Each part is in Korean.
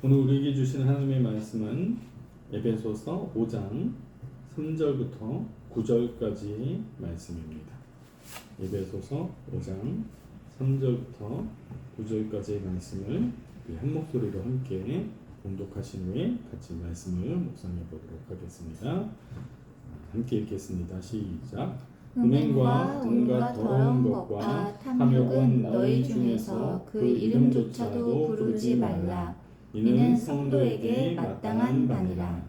오늘 우리에게 주시는 하나님의 말씀은 에베소서 5장 3절부터 9절까지 말씀입니다. 에베소서 5장 3절부터 9절까지의 말씀을 한 목소리로 함께 봉독하신 후에 같이 말씀을 묵상해 보도록 하겠습니다. 함께 읽겠습니다. 시작. 음행과 온갖 더러운 것과 탐욕은 너희 중에서 그 이름조차도 부르지 말라. 이는 성도에게 마땅한 바니라.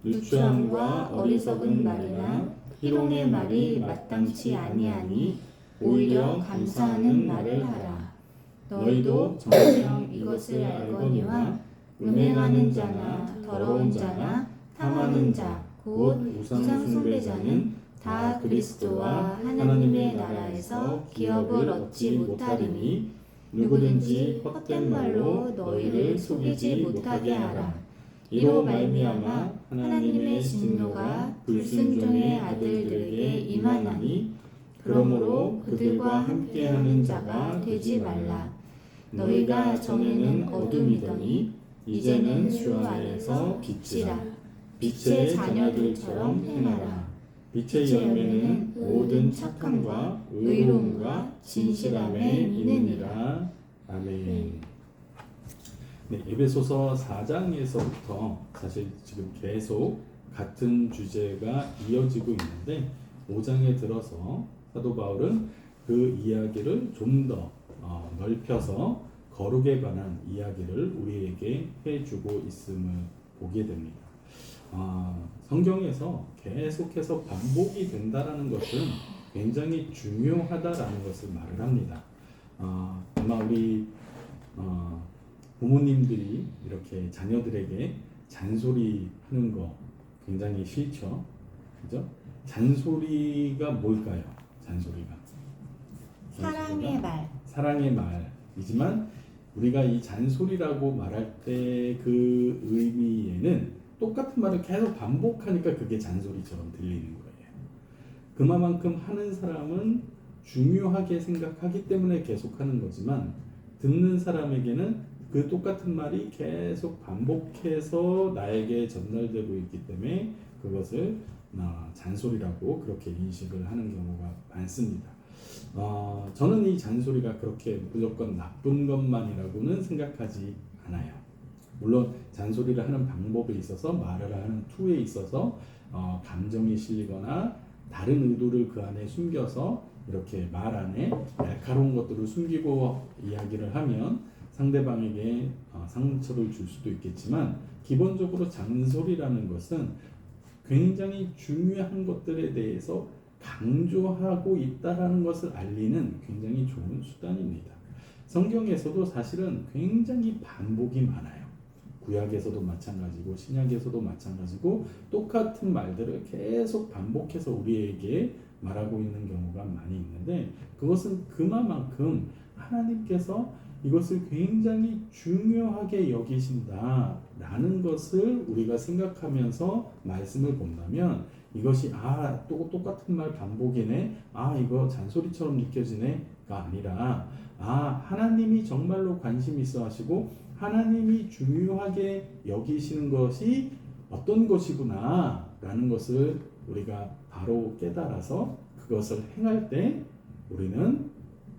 누추함과 어리석은 말이나 희롱의 말이 마땅치 아니하니 오히려 감사하는 말을 하라. 너희도 정녕 이것을 알거니와 음행하는 자나 더러운 자나 탐하는 자 곧 우상 숭배자는 다 그리스도와 하나님의 나라에서 기업을 얻지 못하리니 누구든지 헛된 말로 너희를 속이지 못하게 하라. 이로 말미암아 하나님의 진노가 불순종의 아들들에게 임하나니 그러므로 그들과 함께하는 자가 되지 말라. 너희가 전에는 어둠이더니 이제는 주 안에서 빛이라. 빛의 자녀들처럼 행하라. 빛의 열매는 모든 착함과 의로움과 진실함에 있느니라. 아멘. 네, 에베소서 4장에서부터 사실 지금 계속 같은 주제가 이어지고 있는데 5장에 들어서 사도 바울은 그 이야기를 좀 더 넓혀서 거룩에 관한 이야기를 우리에게 해주고 있음을 보게 됩니다. 성경에서 계속해서 반복이 된다라는 것은 굉장히 중요하다라는 것을 말을 합니다. 아마 우리 부모님들이 이렇게 자녀들에게 잔소리하는 거 굉장히 싫죠, 그죠? 잔소리가 뭘까요? 잔소리가 사랑의 말. 사랑의 말이지만 우리가 이 잔소리라고 말할 때 그 의미에는 똑같은 말을 계속 반복하니까 그게 잔소리처럼 들리는 거예요. 그만큼 하는 사람은 중요하게 생각하기 때문에 계속하는 거지만 듣는 사람에게는 그 똑같은 말이 계속 반복해서 나에게 전달되고 있기 때문에 그것을 잔소리라고 그렇게 인식을 하는 경우가 많습니다. 저는 이 잔소리가 그렇게 무조건 나쁜 것만이라고는 생각하지 않아요. 물론 잔소리를 하는 방법에 있어서 말을 하는 투에 있어서 감정이 실리거나 다른 의도를 그 안에 숨겨서 이렇게 말 안에 날카로운 것들을 숨기고 이야기를 하면 상대방에게 상처를 줄 수도 있겠지만 기본적으로 잔소리라는 것은 굉장히 중요한 것들에 대해서 강조하고 있다라는 것을 알리는 굉장히 좋은 수단입니다. 성경에서도 사실은 굉장히 반복이 많아요. 구약에서도 마찬가지고 신약에서도 마찬가지고 똑같은 말들을 계속 반복해서 우리에게 말하고 있는 경우가 많이 있는데 그것은 그만큼 하나님께서 이것을 굉장히 중요하게 여기신다라는 것을 우리가 생각하면서 말씀을 본다면 이것이 또 똑같은 말 반복이네, 이거 잔소리처럼 느껴지네가 아니라 하나님이 정말로 관심 있어 하시고 하나님이 중요하게 여기시는 것이 어떤 것이구나 라는 것을 우리가 바로 깨달아서 그것을 행할 때 우리는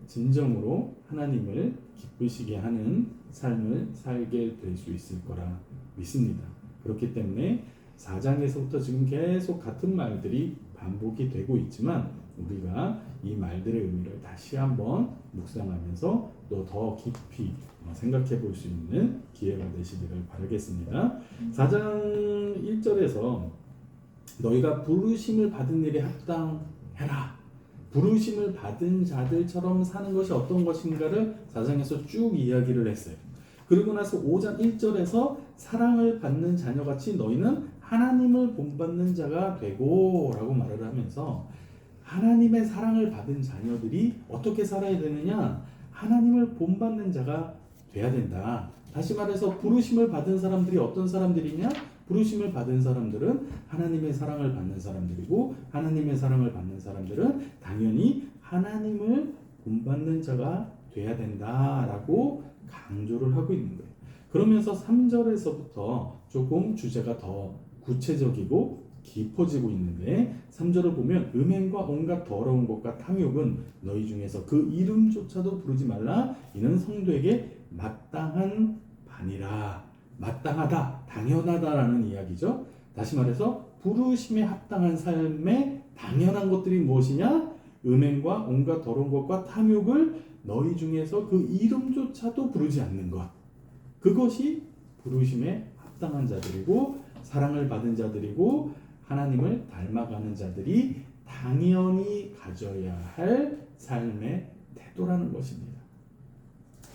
진정으로 하나님을 기쁘시게 하는 삶을 살게 될 수 있을 거라 믿습니다. 그렇기 때문에 4장에서부터 지금 계속 같은 말들이 반복이 되고 있지만 우리가 이 말들의 의미를 다시 한번 묵상하면서 또 더 깊이 생각해 볼 수 있는 기회가 되시기를 바라겠습니다. 4장 1절에서 너희가 부르심을 받은 일에 합당해라. 부르심을 받은 자들처럼 사는 것이 어떤 것인가를 4장에서 쭉 이야기를 했어요. 그리고 나서 5장 1절에서 사랑을 받는 자녀같이 너희는 하나님을 본받는 자가 되고 라고 말을 하면서 하나님의 사랑을 받은 자녀들이 어떻게 살아야 되느냐? 하나님을 본받는 자가 돼야 된다. 다시 말해서 부르심을 받은 사람들이 어떤 사람들이냐? 부르심을 받은 사람들은 하나님의 사랑을 받는 사람들이고 하나님의 사랑을 받는 사람들은 당연히 하나님을 본받는 자가 돼야 된다라고 강조를 하고 있는 거예요. 그러면서 3절에서부터 조금 주제가 더 구체적이고 깊어지고 있는데 3절을 보면 음행과 온갖 더러운 것과 탐욕은 너희 중에서 그 이름조차도 부르지 말라. 이는 성도에게 마땅한 바니라. 마땅하다, 당연하다라는 이야기죠. 다시 말해서 부르심에 합당한 삶에 당연한 것들이 무엇이냐? 음행과 온갖 더러운 것과 탐욕을 너희 중에서 그 이름조차도 부르지 않는 것. 그것이 부르심에 합당한 자들이고 사랑을 받은 자들이고 하나님을 닮아가는 자들이 당연히 가져야 할 삶의 태도라는 것입니다.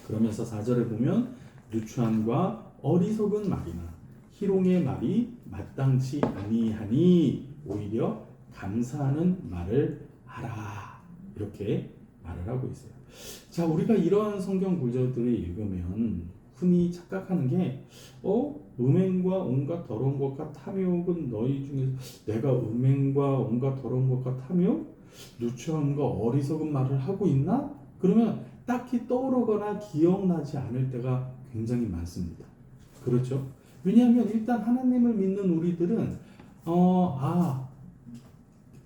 그러면서 4절에 보면 누추함과 어리석은 말이나 희롱의 말이 마땅치 아니하니 오히려 감사하는 말을 하라. 이렇게 말을 하고 있어요. 자, 우리가 이러한 성경 구절들을 읽으면 흔히 착각하는 게 음행과 온갖 더러운 것과 탐욕은 너희 중에서 내가 음행과 온갖 더러운 것과 탐욕, 누추함과 어리석은 말을 하고 있나? 그러면 딱히 떠오르거나 기억나지 않을 때가 굉장히 많습니다. 그렇죠? 왜냐하면 일단 하나님을 믿는 우리들은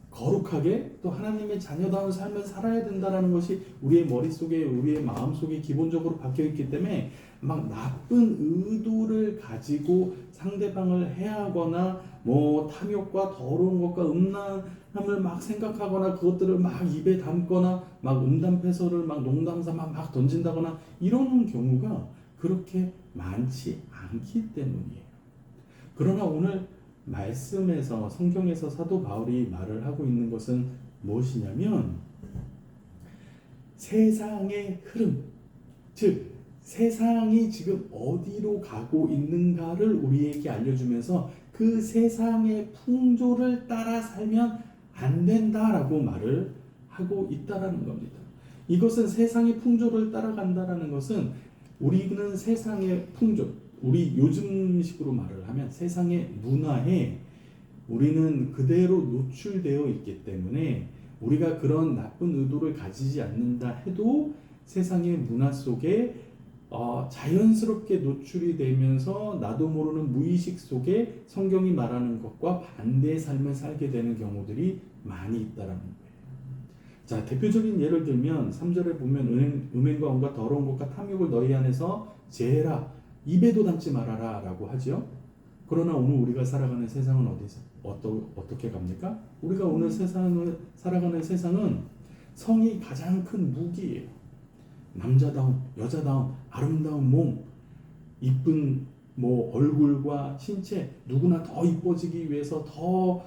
거룩하게 또 하나님의 자녀다운 삶을 살아야 된다는 것이 우리의 머릿속에 우리의 마음속에 기본적으로 박혀있기 때문에 막 나쁜 의도를 가지고 상대방을 해하거나 뭐 탐욕과 더러운 것과 음란함을 막 생각하거나 그것들을 막 입에 담거나 막 음담패설을 막 농담삼아 막 던진다거나 이러는 경우가 그렇게 많지 않기 때문이에요. 그러나 오늘 말씀에서 성경에서 사도 바울이 말을 하고 있는 것은 무엇이냐면 세상의 흐름, 즉 세상이 지금 어디로 가고 있는가를 우리에게 알려주면서 그 세상의 풍조를 따라 살면 안 된다라고 말을 하고 있다라는 겁니다. 이것은 세상의 풍조를 따라간다라는 것은 우리는 세상의 풍조, 우리 요즘식으로 말을 하면 세상의 문화에 우리는 그대로 노출되어 있기 때문에 우리가 그런 나쁜 의도를 가지지 않는다 해도 세상의 문화 속에 자연스럽게 노출이 되면서 나도 모르는 무의식 속에 성경이 말하는 것과 반대의 삶을 살게 되는 경우들이 많이 있다라는 거예요. 자, 대표적인 예를 들면 3절에 보면 음행과 온갖 더러운 것과 탐욕을 너희 안에서 제해라, 입에도 담지 말아라 라고 하죠. 그러나 오늘 우리가 살아가는 세상은 어떻게 갑니까? 우리가 오늘 세상을 살아가는 세상은 성이 가장 큰 무기예요. 남자다운, 여자다운, 아름다운 몸, 이쁜 뭐 얼굴과 신체, 누구나 더 이뻐지기 위해서 더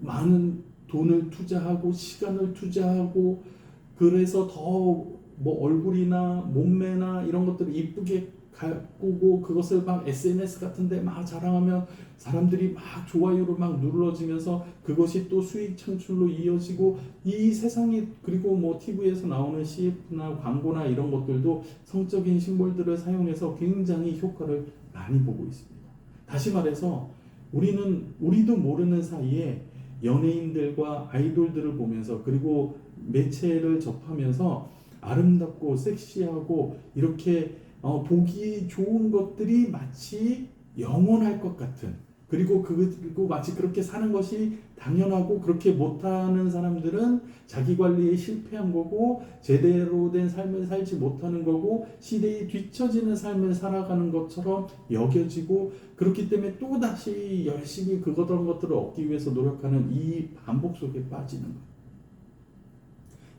많은 돈을 투자하고 시간을 투자하고 그래서 더 얼굴이나 몸매나 이런 것들을 이쁘게 가꾸고 그것을 막 SNS 같은데 막 자랑하면 사람들이 막 좋아요를 막 눌러지면서 그것이 또 수익 창출로 이어지고 이 세상이 그리고 TV에서 나오는 CF나 광고나 이런 것들도 성적인 심볼들을 사용해서 굉장히 효과를 많이 보고 있습니다. 다시 말해서 우리도 모르는 사이에 연예인들과 아이돌들을 보면서 그리고 매체를 접하면서 아름답고 섹시하고 이렇게 보기 좋은 것들이 마치 영원할 것 같은 그리고 마치 그렇게 사는 것이 당연하고 그렇게 못하는 사람들은 자기 관리에 실패한 거고 제대로 된 삶을 살지 못하는 거고 시대에 뒤처지는 삶을 살아가는 것처럼 여겨지고 그렇기 때문에 또다시 열심히 그런 것들을 얻기 위해서 노력하는 이 반복 속에 빠지는 거예요.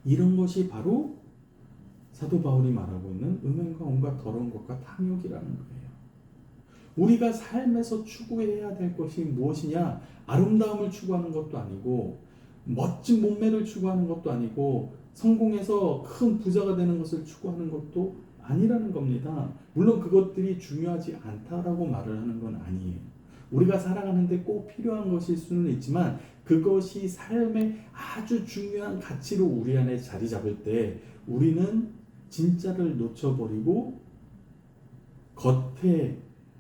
이런 것이 바로 사도 바울이 말하고 있는 음행과 온갖 더러운 것과 탐욕이라는 거예요. 우리가 삶에서 추구해야 될 것이 무엇이냐? 아름다움을 추구하는 것도 아니고 멋진 몸매를 추구하는 것도 아니고 성공해서 큰 부자가 되는 것을 추구하는 것도 아니라는 겁니다. 물론 그것들이 중요하지 않다라고 말을 하는 건 아니에요. 우리가 살아가는데 꼭 필요한 것일 수는 있지만 그것이 삶의 아주 중요한 가치로 우리 안에 자리 잡을 때 우리는 진짜를 놓쳐버리고 겉에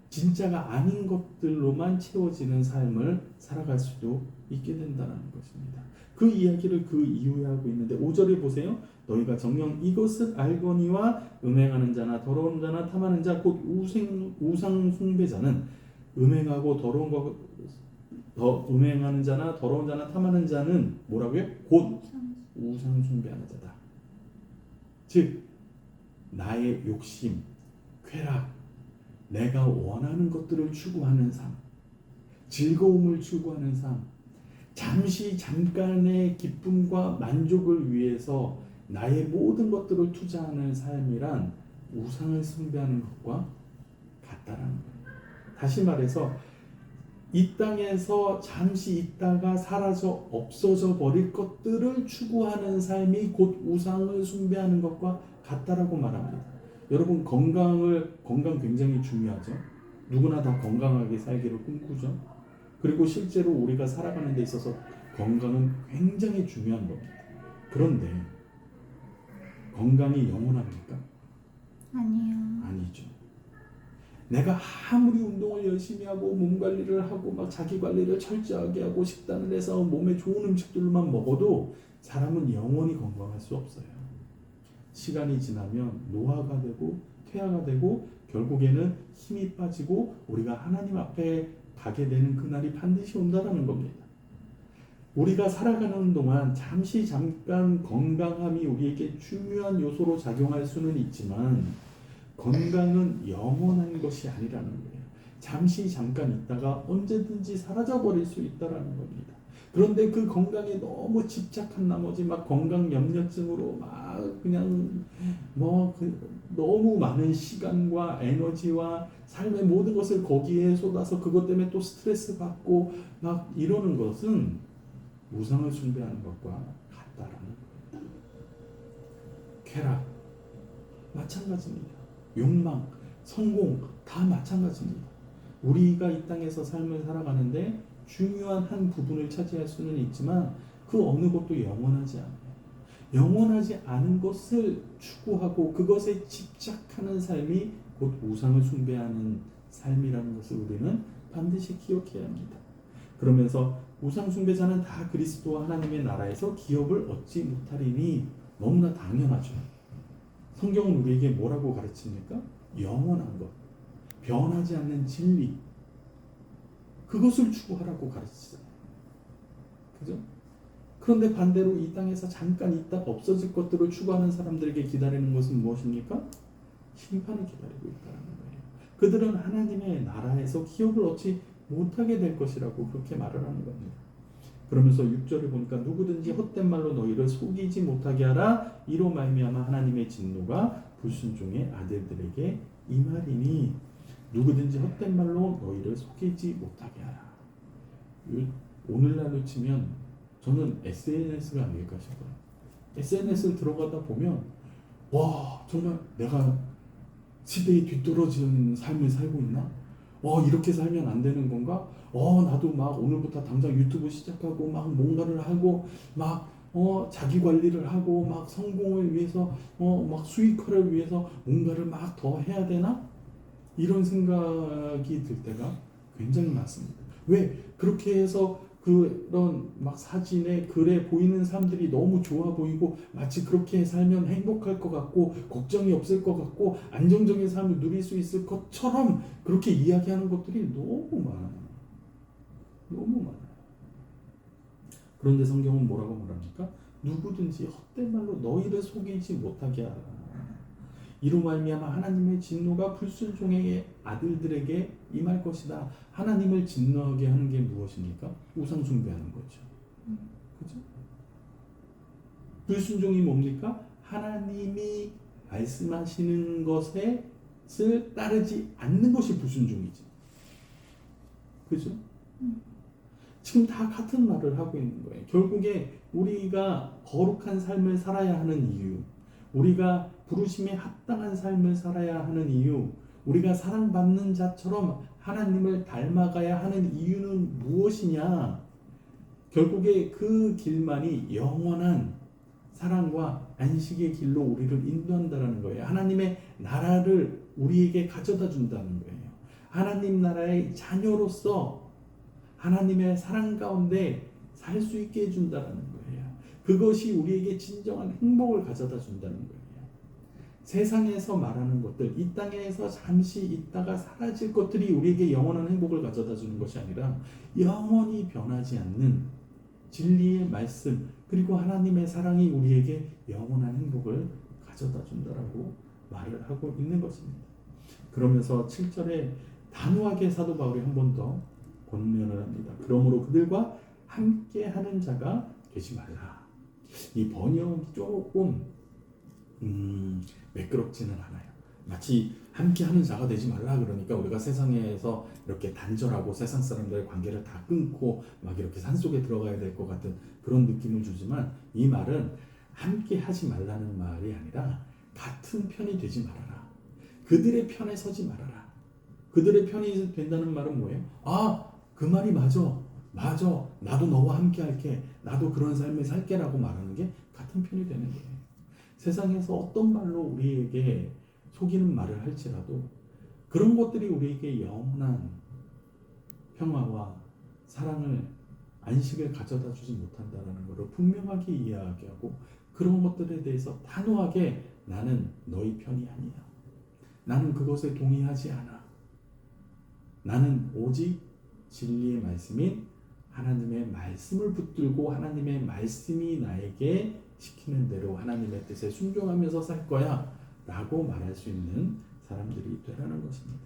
진짜가 아닌 것들로만 채워지는 삶을 살아갈 수도 있게 된다는 것입니다. 그 이야기를 그 이후에 하고 있는데 5절에 보세요. 너희가 정녕 이것을 알거니와 음행하는 자나 더러운 자나 탐하는 자 곧 우상 숭배자는 음행하고 음행하는 자나 더러운 자나 탐하는 자는 뭐라고요? 곧 우상 숭배하는 자다. 즉 나의 욕심, 쾌락, 내가 원하는 것들을 추구하는 삶, 즐거움을 추구하는 삶, 잠깐의 기쁨과 만족을 위해서 나의 모든 것들을 투자하는 삶이란 우상을 숭배하는 것과 같다라는 거예요. 다시 말해서 이 땅에서 잠시 있다가 사라져 없어져 버릴 것들을 추구하는 삶이 곧 우상을 숭배하는 것과 같다라고 말합니다. 여러분 건강 굉장히 중요하죠. 누구나 다 건강하게 살기를 꿈꾸죠. 그리고 실제로 우리가 살아가는 데 있어서 건강은 굉장히 중요한 겁니다. 그런데 건강이 영원합니까? 아니요. 아니죠. 내가 아무리 운동을 열심히 하고 몸 관리를 하고 막 자기 관리를 철저하게 하고 식단을 해서 몸에 좋은 음식들만 먹어도 사람은 영원히 건강할 수 없어요. 시간이 지나면 노화가 되고 퇴화가 되고 결국에는 힘이 빠지고 우리가 하나님 앞에 가게 되는 그날이 반드시 온다는 겁니다. 우리가 살아가는 동안 잠깐 건강함이 우리에게 중요한 요소로 작용할 수는 있지만 건강은 영원한 것이 아니라는 거예요. 잠깐 있다가 언제든지 사라져버릴 수 있다는 겁니다. 그런데 그 건강에 너무 집착한 나머지 막 건강 염려증으로 막 그냥 너무 많은 시간과 에너지와 삶의 모든 것을 거기에 쏟아서 그것 때문에 또 스트레스 받고 막 이러는 것은 우상을 숭배하는 것과 같다라는 거예요. 쾌락 마찬가지입니다. 욕망, 성공 다 마찬가지입니다. 우리가 이 땅에서 삶을 살아가는데 중요한 한 부분을 차지할 수는 있지만 그 어느 것도 영원하지 않아요. 영원하지 않은 것을 추구하고 그것에 집착하는 삶이 곧 우상을 숭배하는 삶이라는 것을 우리는 반드시 기억해야 합니다. 그러면서 우상 숭배자는 다 그리스도와 하나님의 나라에서 기업을 얻지 못하리니 너무나 당연하죠. 성경은 우리에게 뭐라고 가르칩니까? 영원한 것, 변하지 않는 진리, 그것을 추구하라고 가르치잖아요. 그죠? 그런데 반대로 이 땅에서 잠깐 있다 없어질 것들을 추구하는 사람들에게 기다리는 것은 무엇입니까? 심판이 기다리고 있다는 거예요. 그들은 하나님의 나라에서 기업을 얻지 못하게 될 것이라고 그렇게 말을 하는 겁니다. 그러면서 6절을 보니까 누구든지 헛된 말로 너희를 속이지 못하게 하라. 이로 말미암아 하나님의 진노가 불순종의 아들들에게 임하리니 누구든지 헛된 말로 너희를 속이지 못하게 하라. 오늘날로 치면 저는 SNS가 아닐까 싶어요. SNS를 들어가다 보면 와 정말 내가 시대에 뒤떨어지는 삶을 살고 있나? 이렇게 살면 안 되는 건가? 나도 막 오늘부터 당장 유튜브 시작하고 막 뭔가를 하고 막 자기 관리를 하고 막 성공을 위해서 막 수익화를 위해서 뭔가를 막 더 해야 되나? 이런 생각이 들 때가 굉장히 많습니다. 왜? 그렇게 해서 그런 막 사진에 글에 보이는 사람들이 너무 좋아 보이고 마치 그렇게 살면 행복할 것 같고 걱정이 없을 것 같고 안정적인 삶을 누릴 수 있을 것처럼 그렇게 이야기하는 것들이 너무 많아요. 너무 많아요. 그런데 성경은 뭐라고 말합니까? 누구든지 헛된 말로 너희를 속이지 못하게 하라. 이로 말미암아 하나님의 진노가 불순종의 아들들에게 임할 것이다. 하나님을 진노하게 하는 게 무엇입니까? 우상 숭배하는 거죠. 그죠? 불순종이 뭡니까? 하나님이 말씀하시는 것을 따르지 않는 것이 불순종이지. 그죠? 지금 다 같은 말을 하고 있는 거예요. 결국에 우리가 거룩한 삶을 살아야 하는 이유, 우리가 부르심에 합당한 삶을 살아야 하는 이유, 우리가 사랑받는 자처럼 하나님을 닮아가야 하는 이유는 무엇이냐? 결국에 그 길만이 영원한 사랑과 안식의 길로 우리를 인도한다는 거예요. 하나님의 나라를 우리에게 가져다 준다는 거예요. 하나님 나라의 자녀로서 하나님의 사랑 가운데 살 수 있게 해준다는 거예요. 그것이 우리에게 진정한 행복을 가져다 준다는 거예요. 세상에서 말하는 것들, 이 땅에서 잠시 있다가 사라질 것들이 우리에게 영원한 행복을 가져다 주는 것이 아니라 영원히 변하지 않는 진리의 말씀, 그리고 하나님의 사랑이 우리에게 영원한 행복을 가져다 준다라고 말을 하고 있는 것입니다. 그러면서 7절에 단호하게 사도 바울이 한 번 더 권면을 합니다. 그러므로 그들과 함께 하는 자가 되지 말라. 이 번역이 조금 매끄럽지는 않아요. 마치 함께 하는 자가 되지 말라 그러니까 우리가 세상에서 이렇게 단절하고 세상 사람들의 관계를 다 끊고 막 이렇게 산속에 들어가야 될 것 같은 그런 느낌을 주지만, 이 말은 함께 하지 말라는 말이 아니라 같은 편이 되지 말아라. 그들의 편에 서지 말아라. 그들의 편이 된다는 말은 뭐예요? 아, 그 말이 맞아. 나도 너와 함께 할게. 나도 그런 삶을 살게라고 말하는 게 같은 편이 되는 거예요. 세상에서 어떤 말로 우리에게 속이는 말을 할지라도 그런 것들이 우리에게 영원한 평화와 사랑을, 안식을 가져다 주지 못한다는 것을 분명하게 이해하게 하고, 그런 것들에 대해서 단호하게 나는 너희 편이 아니야. 나는 그것에 동의하지 않아. 나는 오직 진리의 말씀인 하나님의 말씀을 붙들고 하나님의 말씀이 나에게 시키는 대로 하나님의 뜻에 순종하면서 살 거야 라고 말할 수 있는 사람들이 되라는 것입니다.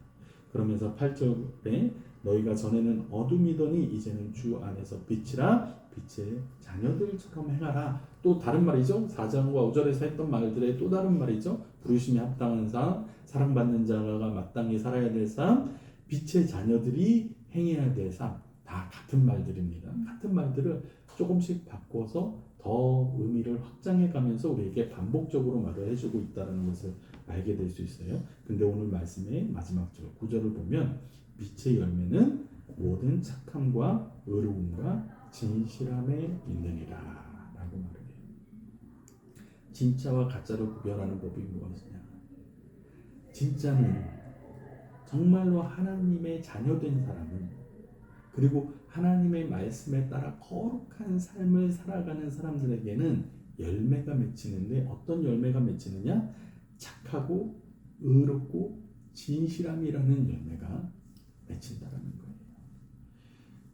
그러면서 8절에 너희가 전에는 어둠이더니 이제는 주 안에서 빛이라, 빛의 자녀들처럼 행하라. 또 다른 말이죠. 4장과 5절에서 했던 말들의 또 다른 말이죠. 부르심이 합당한 삶, 사랑받는 자가 마땅히 살아야 될 삶, 빛의 자녀들이 행해야 될 삶, 다 같은 말들입니다. 같은 말들을 조금씩 바꿔서 더 의미를 확장해 가면서 우리에게 반복적으로 말을 해주고 있다는 것을 알게 될 수 있어요. 근데 오늘 말씀의 마지막 절 9절을 보면 빛의 열매는 모든 착함과 의로움과 진실함에 있느니라 라고 말해요. 진짜와 가짜를 구별하는 법이 무엇이냐? 진짜는 정말로 하나님의 자녀된 사람은, 그리고 하나님의 말씀에 따라 거룩한 삶을 살아가는 사람들에게는 열매가 맺히는데, 어떤 열매가 맺히느냐? 착하고 의롭고 진실함이라는 열매가 맺힌다라는 거예요.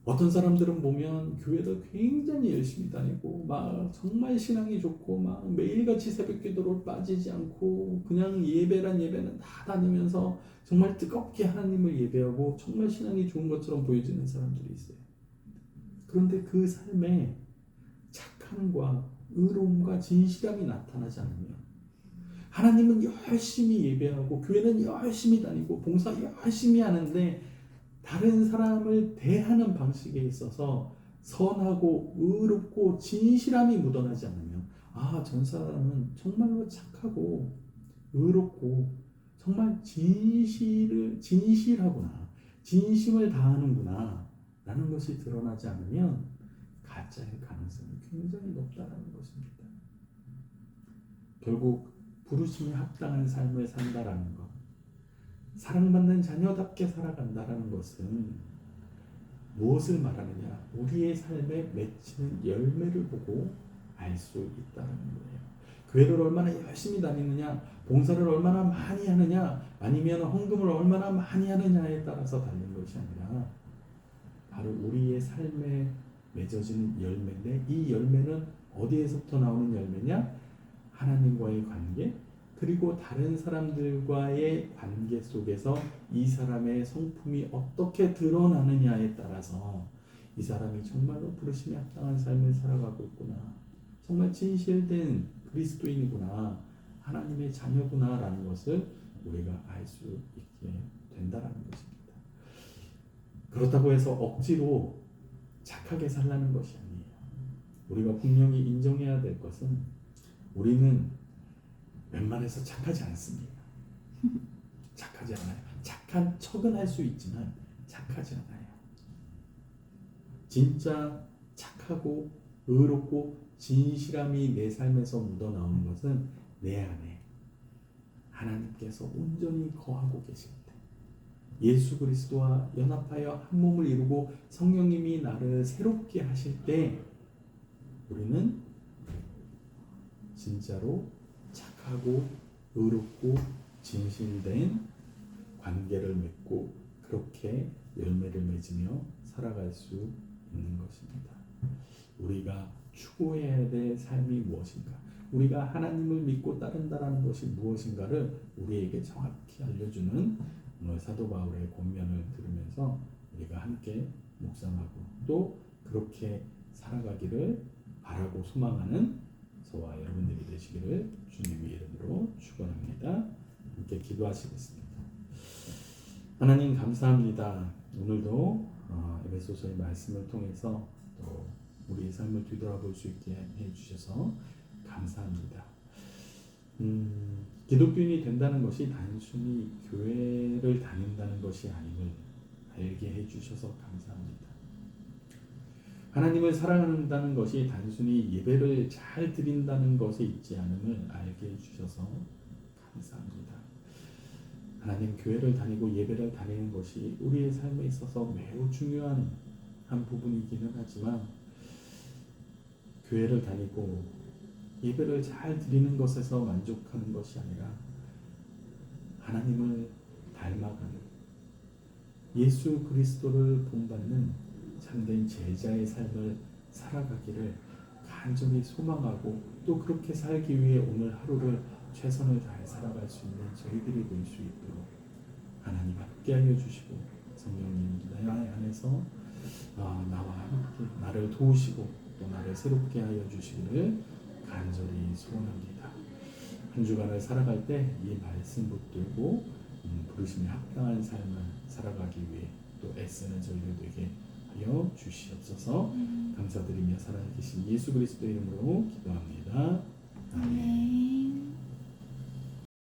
어떤 사람들은 보면 교회를 굉장히 열심히 다니고 막 정말 신앙이 좋고 막 매일같이 새벽 기도를 빠지지 않고 그냥 예배란 예배는 다 다니면서 정말 뜨겁게 하나님을 예배하고 정말 신앙이 좋은 것처럼 보여지는 사람들이 있어요. 그런데 그 삶에 착함과 의로움과 진실함이 나타나지 않으면, 하나님은 열심히 예배하고 교회는 열심히 다니고 봉사 열심히 하는데 다른 사람을 대하는 방식에 있어서 선하고 의롭고 진실함이 묻어나지 않으면, 아, 전 사람은 정말로 착하고 의롭고 정말 진실하구나, 진심을 다하는구나 라는 것이 드러나지 않으면 가짜일 가능성이 굉장히 높다는 것입니다. 결국 부르심에 합당한 삶을 산다라는 것, 사랑받는 자녀답게 살아간다라는 것은 무엇을 말하느냐? 우리의 삶에 맺히는 열매를 보고 알 수 있다는 거예요. 교회를 얼마나 열심히 다니느냐, 봉사를 얼마나 많이 하느냐, 아니면 헌금을 얼마나 많이 하느냐에 따라서 다른 것이 아니라 바로 우리의 삶에 맺어지는 열매인데, 이 열매는 어디에서부터 나오는 열매냐? 하나님과의 관계, 그리고 다른 사람들과의 관계 속에서 이 사람의 성품이 어떻게 드러나느냐에 따라서 이 사람이 정말로 부르심에 합당한 삶을 살아가고 있구나, 정말 진실된 그리스도인이구나, 하나님의 자녀구나 라는 것을 우리가 알 수 있게 된다는 것입니다. 그렇다고 해서 억지로 착하게 살라는 것이 아니에요. 우리가 분명히 인정해야 될 것은, 우리는 웬만해서 착하지 않습니다. 착하지 않아요. 착한 척은 할 수 있지만 착하지 않아요. 진짜 착하고 의롭고 진실함이 내 삶에서 묻어나오는 것은 내 안에 하나님께서 온전히 거하고 계실 때, 예수 그리스도와 연합하여 한 몸을 이루고 성령님이 나를 새롭게 하실 때 우리는 진짜로 착하고 의롭고 진실된 관계를 맺고 그렇게 열매를 맺으며 살아갈 수 있는 것입니다. 우리가 추구해야 될 삶이 무엇인가? 우리가 하나님을 믿고 따른다는 것이 무엇인가를 우리에게 정확히 알려주는 오늘 사도 바울의 권면을 들으면서 우리가 함께 묵상하고 또 그렇게 살아가기를 바라고 소망하는 저와 여러분들이 되시기를 주님의 이름으로 축원합니다. 함께 기도하시겠습니다. 하나님 감사합니다. 오늘도 에베소서의 말씀을 통해서 또 우리의 삶을 뒤돌아볼 수 있게 해주셔서 감사합니다. 기독교인이 된다는 것이 단순히 교회를 다닌다는 것이 아님을 알게 해주셔서 감사합니다. 하나님을 사랑한다는 것이 단순히 예배를 잘 드린다는 것에 있지 않음을 알게 해주셔서 감사합니다. 하나님, 교회를 다니고 예배를 다니는 것이 우리의 삶에 있어서 매우 중요한 한 부분이기는 하지만 교회를 다니고 예배를 잘 드리는 것에서 만족하는 것이 아니라 하나님을 닮아가는 예수 그리스도를 본받는 참된 제자의 삶을 살아가기를 간절히 소망하고 또 그렇게 살기 위해 오늘 하루를 최선을 다해 살아갈 수 있는 저희들이 될 수 있도록 하나님 함께하여 주시고 성령님 내 안에서 나와 함께 나를 도우시고 또 나를 새롭게 하여 주시기를 간절히 소원합니다. 한 주간을 살아갈 때 이 말씀 붙들고 부르심에 합당한 삶을 살아가기 위해 또 애쓰는 저희들 되게 하여 주시옵소서. 감사드리며 살아계신 예수 그리스도 이름으로 기도합니다. 아멘.